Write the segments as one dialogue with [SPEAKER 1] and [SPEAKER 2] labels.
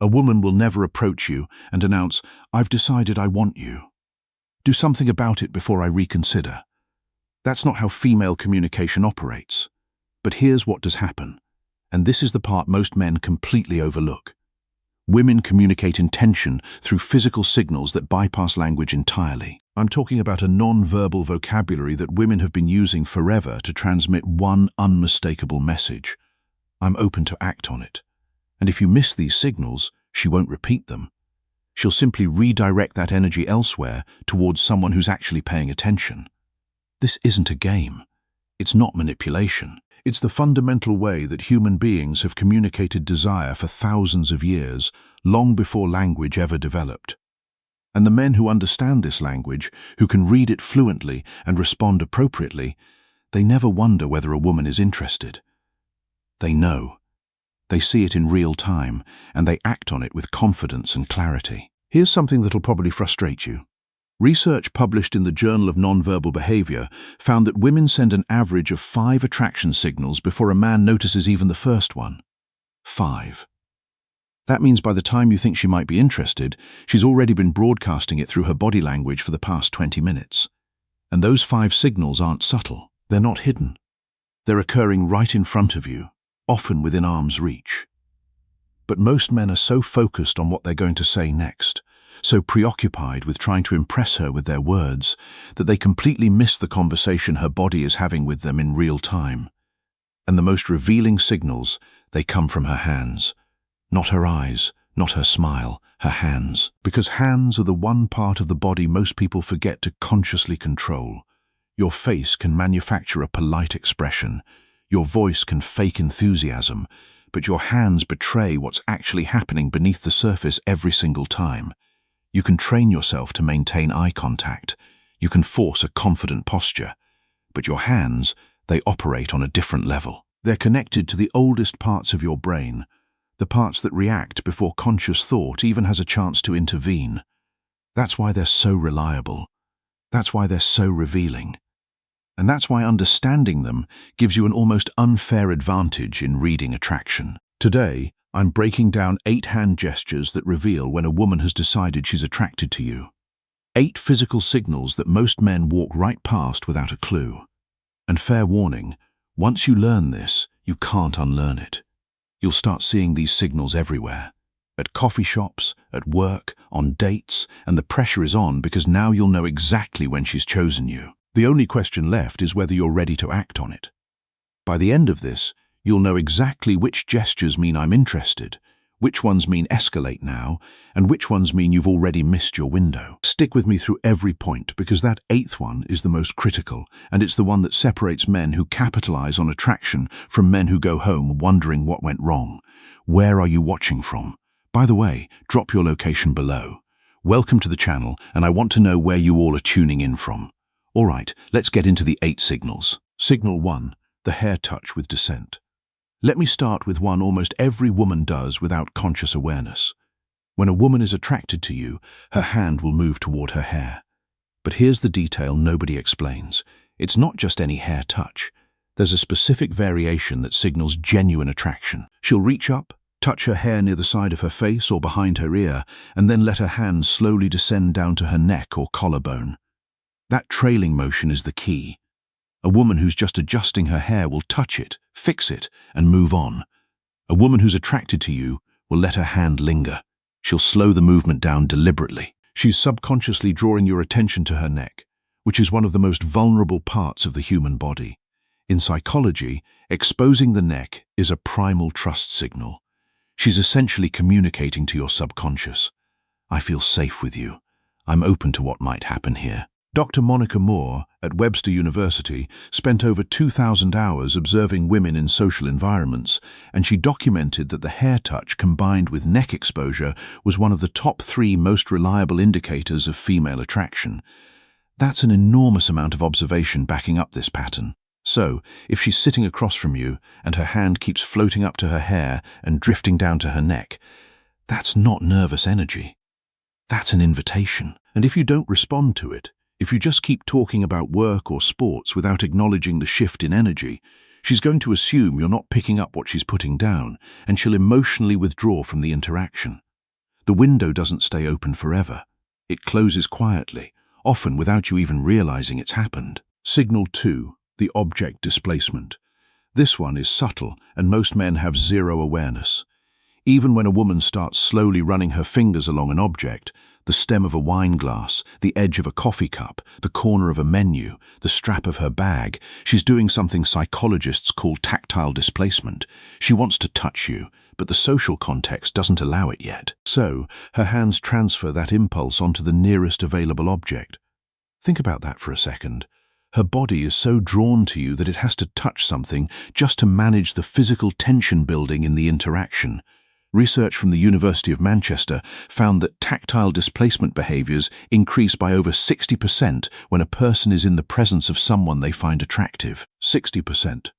[SPEAKER 1] A woman will never approach you and announce, "I've decided I want you. Do something about it before I reconsider." That's not how female communication operates. But here's what does happen, and this is the part most men completely overlook. Women communicate intention through physical signals that bypass language entirely. I'm talking about a non-verbal vocabulary that women have been using forever to transmit one unmistakable message. I'm open to act on it. And if you miss these signals, she won't repeat them. She'll simply redirect that energy elsewhere towards someone who's actually paying attention. This isn't a game. It's not manipulation. It's the fundamental way that human beings have communicated desire for thousands of years, long before language ever developed. And the men who understand this language, who can read it fluently and respond appropriately, they never wonder whether a woman is interested. They know. They see it in real time, and they act on it with confidence and clarity. Here's something that'll probably frustrate you. Research published in the Journal of Nonverbal Behavior found that women send an average of 5 attraction signals before a man notices even the first one. 5. That means by the time you think she might be interested, she's already been broadcasting it through her body language for the past 20 minutes. And those 5 signals aren't subtle. They're not hidden. They're occurring right in front of you, often within arm's reach. But most men are so focused on what they're going to say next, so preoccupied with trying to impress her with their words, that they completely miss the conversation her body is having with them in real time. And the most revealing signals, they come from her hands. Not her eyes, not her smile, her hands. Because hands are the one part of the body most people forget to consciously control. Your face can manufacture a polite expression. Your voice can fake enthusiasm, but your hands betray what's actually happening beneath the surface every single time. You can train yourself to maintain eye contact. You can force a confident posture. But your hands, they operate on a different level. They're connected to the oldest parts of your brain, the parts that react before conscious thought even has a chance to intervene. That's why they're so reliable. That's why they're so revealing. And that's why understanding them gives you an almost unfair advantage in reading attraction. Today, I'm breaking down 8 hand gestures that reveal when a woman has decided she's attracted to you. 8 physical signals that most men walk right past without a clue. And fair warning, once you learn this, you can't unlearn it. You'll start seeing these signals everywhere. At coffee shops, at work, on dates, and the pressure is on because now you'll know exactly when she's chosen you. The only question left is whether you're ready to act on it. By the end of this, you'll know exactly which gestures mean I'm interested, which ones mean escalate now, and which ones mean you've already missed your window. Stick with me through every point because that 8th one is the most critical, and it's the one that separates men who capitalize on attraction from men who go home wondering what went wrong. Where are you watching from? By the way, drop your location below. Welcome to the channel, and I want to know where you all are tuning in from. All right, let's get into the 8 signals. Signal 1, the hair touch with dissent. Let me start with one almost every woman does without conscious awareness. When a woman is attracted to you, her hand will move toward her hair. But here's the detail nobody explains. It's not just any hair touch. There's a specific variation that signals genuine attraction. She'll reach up, touch her hair near the side of her face or behind her ear, and then let her hand slowly descend down to her neck or collarbone. That trailing motion is the key. A woman who's just adjusting her hair will touch it, fix it, and move on. A woman who's attracted to you will let her hand linger. She'll slow the movement down deliberately. She's subconsciously drawing your attention to her neck, which is one of the most vulnerable parts of the human body. In psychology, exposing the neck is a primal trust signal. She's essentially communicating to your subconscious. I feel safe with you. I'm open to what might happen here. Dr. Monica Moore at Webster University spent over 2,000 hours observing women in social environments, and she documented that the hair touch combined with neck exposure was one of the top 3 most reliable indicators of female attraction. That's an enormous amount of observation backing up this pattern. So, if she's sitting across from you and her hand keeps floating up to her hair and drifting down to her neck, that's not nervous energy. That's an invitation. And if you don't respond to it, if you just keep talking about work or sports without acknowledging the shift in energy, she's going to assume you're not picking up what she's putting down, and she'll emotionally withdraw from the interaction. The window doesn't stay open forever. It closes quietly, often without you even realizing it's happened. Signal 2, the object displacement. This one is subtle, and most men have zero awareness. Even when a woman starts slowly running her fingers along an object, the stem of a wine glass, the edge of a coffee cup, the corner of a menu, the strap of her bag, she's doing something psychologists call tactile displacement. She wants to touch you, but the social context doesn't allow it yet. So, her hands transfer that impulse onto the nearest available object. Think about that for a second. Her body is so drawn to you that it has to touch something just to manage the physical tension building in the interaction. Research from the University of Manchester found that tactile displacement behaviors increase by over 60% when a person is in the presence of someone they find attractive. 60%.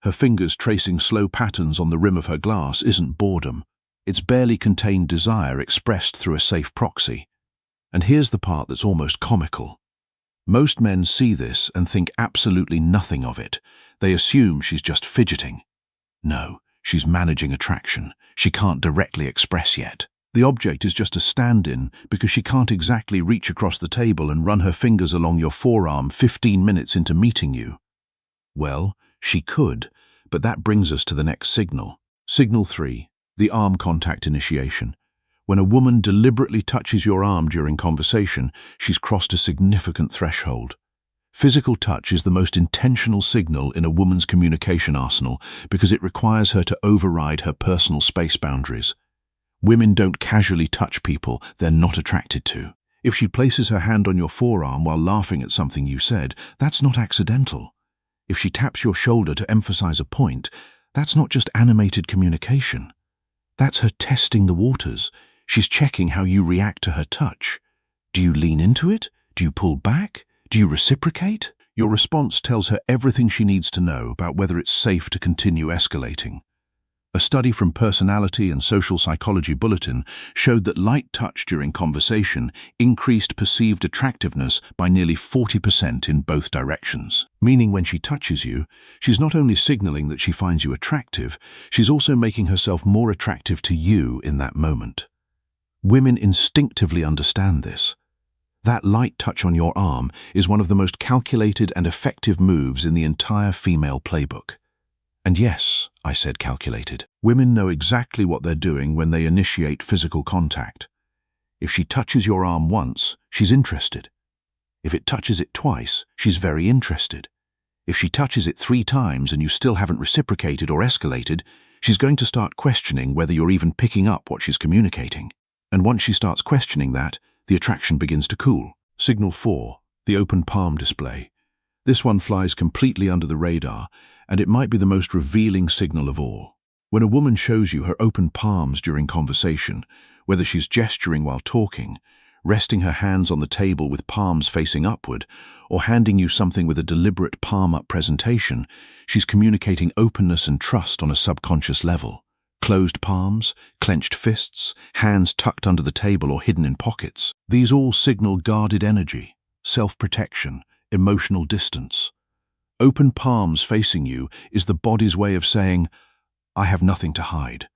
[SPEAKER 1] Her fingers tracing slow patterns on the rim of her glass isn't boredom. It's barely contained desire expressed through a safe proxy. And here's the part that's almost comical. Most men see this and think absolutely nothing of it. They assume she's just fidgeting. No, she's managing attraction. She can't directly express yet. The object is just a stand-in because she can't exactly reach across the table and run her fingers along your forearm 15 minutes into meeting you. Well, she could, but that brings us to the next signal. Signal 3, the arm contact initiation. When a woman deliberately touches your arm during conversation, she's crossed a significant threshold. Physical touch is the most intentional signal in a woman's communication arsenal because it requires her to override her personal space boundaries. Women don't casually touch people they're not attracted to. If she places her hand on your forearm while laughing at something you said, that's not accidental. If she taps your shoulder to emphasize a point, that's not just animated communication. That's her testing the waters. She's checking how you react to her touch. Do you lean into it? Do you pull back? Do you reciprocate? Your response tells her everything she needs to know about whether it's safe to continue escalating. A study from Personality and Social Psychology Bulletin showed that light touch during conversation increased perceived attractiveness by nearly 40% in both directions. Meaning when she touches you, she's not only signaling that she finds you attractive, she's also making herself more attractive to you in that moment. Women instinctively understand this. That light touch on your arm is one of the most calculated and effective moves in the entire female playbook. And yes, I said calculated. Women know exactly what they're doing when they initiate physical contact. If she touches your arm once, she's interested. If it touches it twice, she's very interested. If she touches it 3 times and you still haven't reciprocated or escalated, she's going to start questioning whether you're even picking up what she's communicating. And once she starts questioning that, the attraction begins to cool. Signal 4, the open palm display. This one flies completely under the radar, and it might be the most revealing signal of all. When a woman shows you her open palms during conversation, whether she's gesturing while talking, resting her hands on the table with palms facing upward, or handing you something with a deliberate palm-up presentation, she's communicating openness and trust on a subconscious level. Closed palms, clenched fists, hands tucked under the table or hidden in pockets. These all signal guarded energy, self-protection, emotional distance. Open palms facing you is the body's way of saying, I have nothing to hide.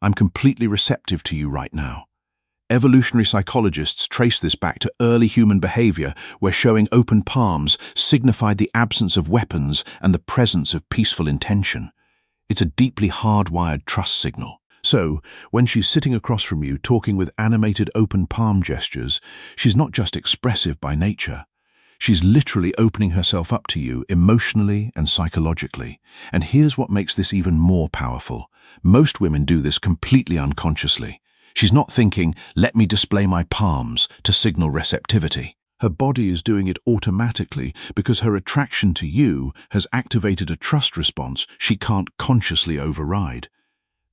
[SPEAKER 1] I'm completely receptive to you right now. Evolutionary psychologists trace this back to early human behavior where showing open palms signified the absence of weapons and the presence of peaceful intention. It's a deeply hardwired trust signal. So, when she's sitting across from you talking with animated open palm gestures, she's not just expressive by nature. She's literally opening herself up to you emotionally and psychologically. And here's what makes this even more powerful. Most women do this completely unconsciously. She's not thinking, let me display my palms to signal receptivity. Her body is doing it automatically because her attraction to you has activated a trust response she can't consciously override.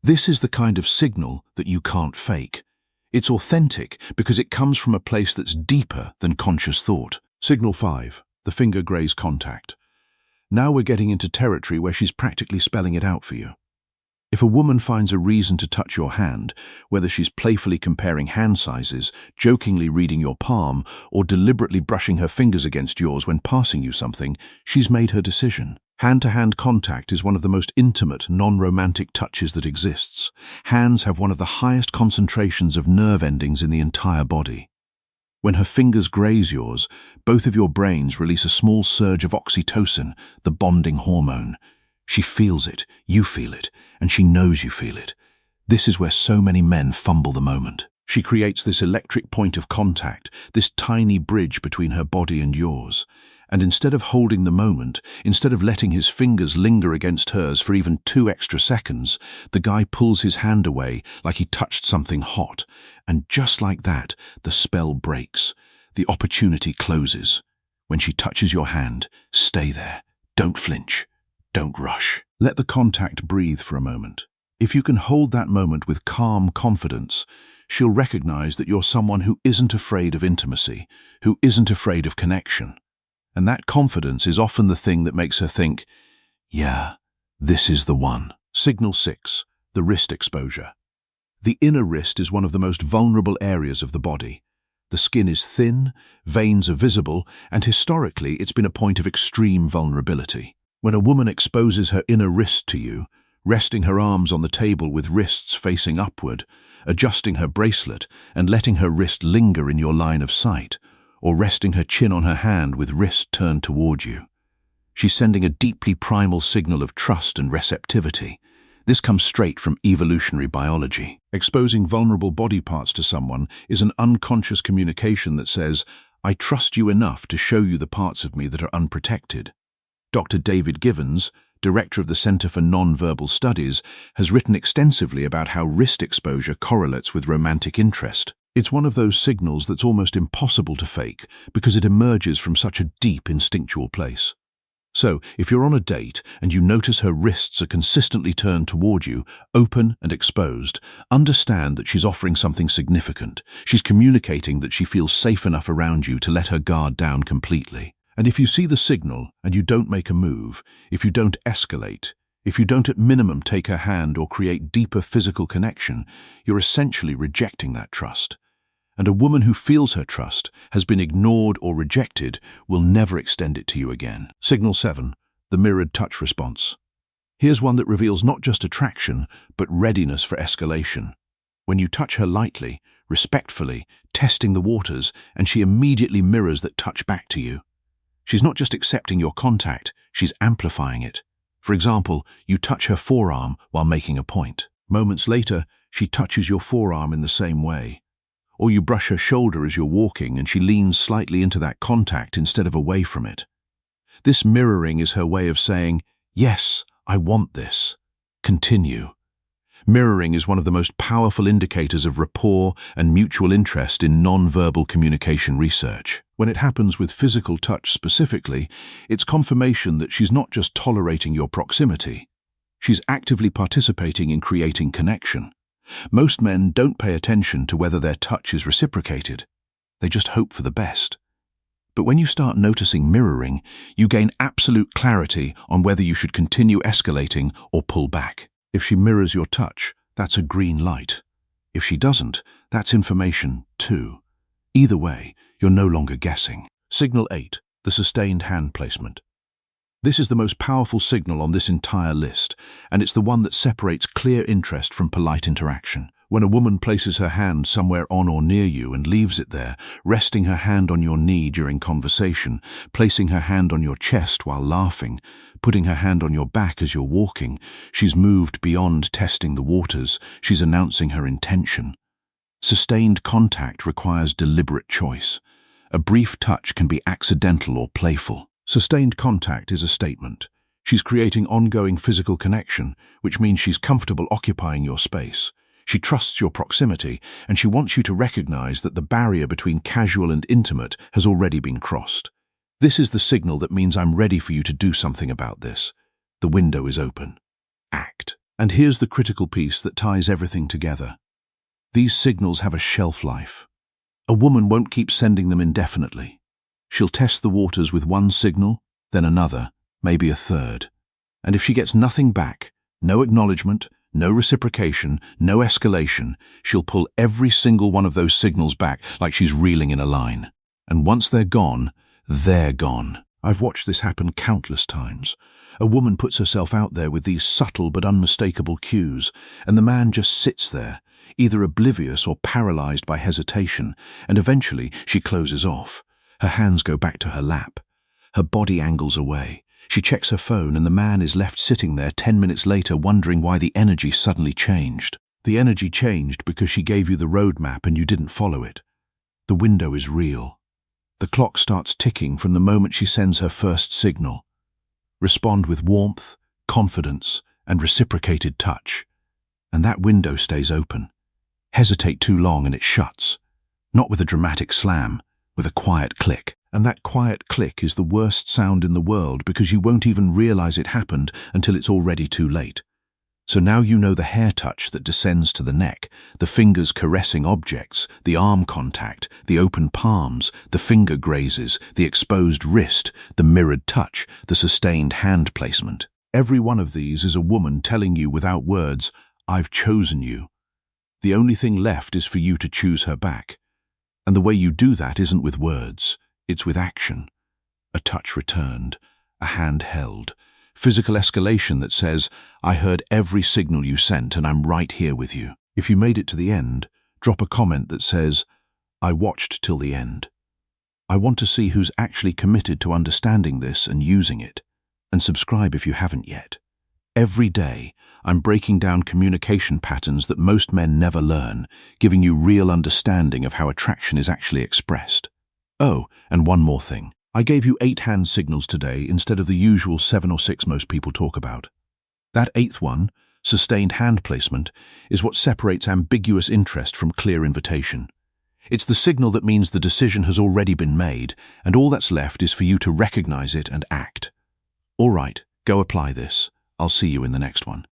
[SPEAKER 1] This is the kind of signal that you can't fake. It's authentic because it comes from a place that's deeper than conscious thought. Signal 5, the finger graze contact. Now we're getting into territory where she's practically spelling it out for you. If a woman finds a reason to touch your hand, whether she's playfully comparing hand sizes, jokingly reading your palm, or deliberately brushing her fingers against yours when passing you something, she's made her decision. Hand-to-hand contact is one of the most intimate, non-romantic touches that exists. Hands have one of the highest concentrations of nerve endings in the entire body. When her fingers graze yours, both of your brains release a small surge of oxytocin, the bonding hormone. She feels it, you feel it, and she knows you feel it. This is where so many men fumble the moment. She creates this electric point of contact, this tiny bridge between her body and yours. And instead of holding the moment, instead of letting his fingers linger against hers for even 2 extra seconds, the guy pulls his hand away like he touched something hot. And just like that, the spell breaks. The opportunity closes. When she touches your hand, stay there. Don't flinch. Don't rush. Let the contact breathe for a moment. If you can hold that moment with calm confidence, she'll recognize that you're someone who isn't afraid of intimacy, who isn't afraid of connection. And that confidence is often the thing that makes her think, yeah, this is the one. Signal 6, the wrist exposure. The inner wrist is one of the most vulnerable areas of the body. The skin is thin, veins are visible, and historically it's been a point of extreme vulnerability. When a woman exposes her inner wrist to you, resting her arms on the table with wrists facing upward, adjusting her bracelet and letting her wrist linger in your line of sight, or resting her chin on her hand with wrist turned toward you. She's sending a deeply primal signal of trust and receptivity. This comes straight from evolutionary biology. Exposing vulnerable body parts to someone is an unconscious communication that says, I trust you enough to show you the parts of me that are unprotected. Dr. David Givens, director of the Center for Nonverbal Studies, has written extensively about how wrist exposure correlates with romantic interest. It's one of those signals that's almost impossible to fake because it emerges from such a deep instinctual place. So, if you're on a date and you notice her wrists are consistently turned toward you, open and exposed, understand that she's offering something significant. She's communicating that she feels safe enough around you to let her guard down completely. And if you see the signal and you don't make a move, if you don't escalate, if you don't at minimum take her hand or create deeper physical connection, you're essentially rejecting that trust. And a woman who feels her trust, has been ignored or rejected, will never extend it to you again. Signal 7, the mirrored touch response. Here's one that reveals not just attraction, but readiness for escalation. When you touch her lightly, respectfully, testing the waters, and she immediately mirrors that touch back to you. She's not just accepting your contact, she's amplifying it. For example, you touch her forearm while making a point. Moments later, she touches your forearm in the same way. Or you brush her shoulder as you're walking and she leans slightly into that contact instead of away from it. This mirroring is her way of saying, yes, I want this. Continue. Mirroring is one of the most powerful indicators of rapport and mutual interest in non-verbal communication research. When it happens with physical touch specifically, it's confirmation that she's not just tolerating your proximity. She's actively participating in creating connection. Most men don't pay attention to whether their touch is reciprocated. They just hope for the best. But when you start noticing mirroring, you gain absolute clarity on whether you should continue escalating or pull back. If she mirrors your touch, that's a green light. If she doesn't, that's information too. Either way, you're no longer guessing. Signal 8, the sustained hand placement. This is the most powerful signal on this entire list, and it's the one that separates clear interest from polite interaction. When a woman places her hand somewhere on or near you and leaves it there, resting her hand on your knee during conversation, placing her hand on your chest while laughing, putting her hand on your back as you're walking, she's moved beyond testing the waters, she's announcing her intention. Sustained contact requires deliberate choice. A brief touch can be accidental or playful. Sustained contact is a statement. She's creating ongoing physical connection, which means she's comfortable occupying your space. She trusts your proximity, and she wants you to recognize that the barrier between casual and intimate has already been crossed. This is the signal that means I'm ready for you to do something about this. The window is open. Act. And here's the critical piece that ties everything together. These signals have a shelf life. A woman won't keep sending them indefinitely. She'll test the waters with one signal, then another, maybe a third. And if she gets nothing back, no acknowledgement, no reciprocation, no escalation, she'll pull every single one of those signals back like she's reeling in a line. And once they're gone, they're gone. I've watched this happen countless times. A woman puts herself out there with these subtle but unmistakable cues, and the man just sits there, either oblivious or paralyzed by hesitation, and eventually she closes off. Her hands go back to her lap. Her body angles away. She checks her phone, and the man is left sitting there 10 minutes later wondering why the energy suddenly changed. The energy changed because she gave you the roadmap and you didn't follow it. The window is real. The clock starts ticking from the moment she sends her first signal. Respond with warmth, confidence, and reciprocated touch. And that window stays open. Hesitate too long and it shuts. Not with a dramatic slam, with a quiet click. And that quiet click is the worst sound in the world because you won't even realize it happened until it's already too late. So now you know the hair touch that descends to the neck, the fingers caressing objects, the arm contact, the open palms, the finger grazes, the exposed wrist, the mirrored touch, the sustained hand placement. Every one of these is a woman telling you without words, "I've chosen you." The only thing left is for you to choose her back. And the way you do that isn't with words, it's with action. A touch returned, a hand held, physical escalation that says, "I heard every signal you sent and I'm right here with you." If you made it to the end, drop a comment that says, "I watched till the end." I want to see who's actually committed to understanding this and using it. And subscribe if you haven't yet. Every day, I'm breaking down communication patterns that most men never learn, giving you real understanding of how attraction is actually expressed. Oh, and one more thing. I gave you 8 hand signals today instead of the usual 7 or 6 most people talk about. That 8th one, sustained hand placement, is what separates ambiguous interest from clear invitation. It's the signal that means the decision has already been made, and all that's left is for you to recognize it and act. All right, go apply this. I'll see you in the next one.